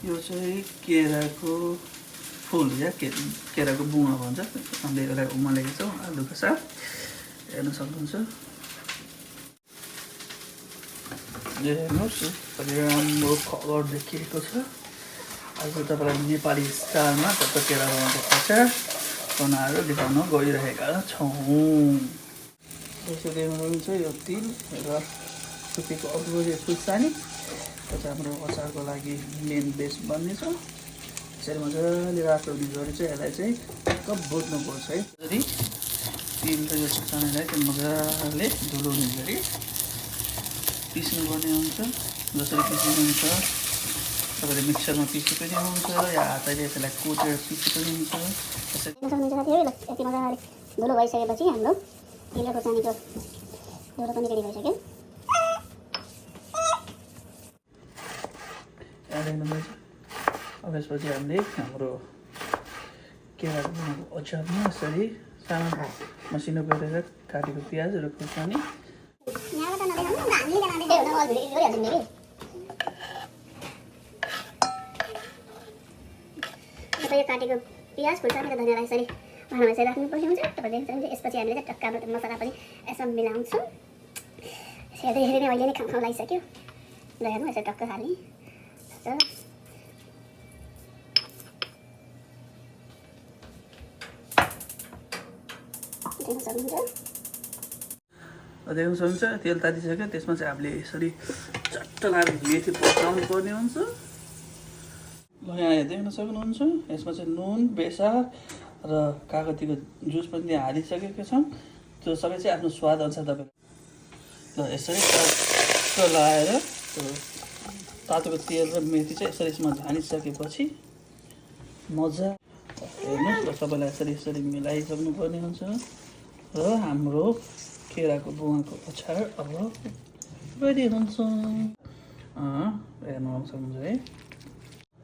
यो चाहिँ केराको फुल या केराको बुङ्गा भन्छ। हामीले यसलाई उमालेको छौँ आलुको साथ हेर्न सक्नुहुन्छ। यो हेर्नुहोस् कति राम्रो कलर देखिएको छ। आज तपाईँलाई नेपाली स्टाइलमा कस्तो केरा बनाएको अचार बनाएर देखाउन गइरहेका छौँ। यसरी हेर्नुहुन्छ यो तिल र सुकेको अदुवा खुर्सानी यो चाहिँ हाम्रो अचारको लागि मेन बेस बन्नेछ। यसरी मजाले रातो हुने गरी चाहिँ यसलाई चाहिँ टक्क भुट्नुपर्छ है। यसरी तिल र यो खुर्सानीलाई चाहिँ मजाले धुलो हुने गरी पिस्नुपर्ने हुन्छ। जसरी पिस्नुहुन्छ तपाईँले मिक्सरमा पिसे पनि हुन्छ या हातैले यसलाई कोटेर पिसे पनि हुन्छ। यति मजाले धुलो भइसकेपछि हाम्रो तिल र खुर्सानीको धुलो पनि रेडी भइसक्यो। अब यसपछि हामीले हाम्रो केराको अचारमा यसरी सानो मसिनो गरेर काटेको प्याज र खुर्सानी यो काटेको प्याज खुर्सानी र धनियाँलाई यसरी भाँडामा यसरी राख्नुपर्ने हुन्छ। तपाईँले देख्नुहुन्छ। यसपछि हामीले चाहिँ टक्का मसला पनि यसमा मिलाउँछौँ। हेर्दै हेर्दै नै अहिले नै खाउँ लागिसक्यो। ल हेर्नु यसरी टक्क हाल्ने देख्न सक्नुहुन्छ। तेल तातिसक्यो। त्यसमा चाहिँ हामीले यसरी चट्ट लागेर मेथी पकाउनु पर्ने हुन्छ। ल यहाँ देख्न सक्नुहुन्छ। यसमा चाहिँ नुन बेसार र कागतीको जुस पनि त्यहाँ हालिसकेको छौँ। त्यो सबै चाहिँ आफ्नो स्वाद अनुसार तपाईँ ल यसरी चट्ट लगाएर तातोको तेल र मेथी चाहिँ यसरी यसमा झानिसकेपछि मजा हेर्नुहोस्। र सबैलाई यसरी मिलाइसक्नुपर्ने हुन्छ र हाम्रो केराको बुङ्गाको अचार अब रेडी हुन्छ। हेर्नु सक्नुहुन्छ है।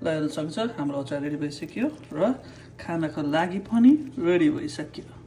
ल हेर्न सक्नुहुन्छ हाम्रो अचार रेडी भइसक्यो र खानको लागि पनि रेडी भइसक्यो।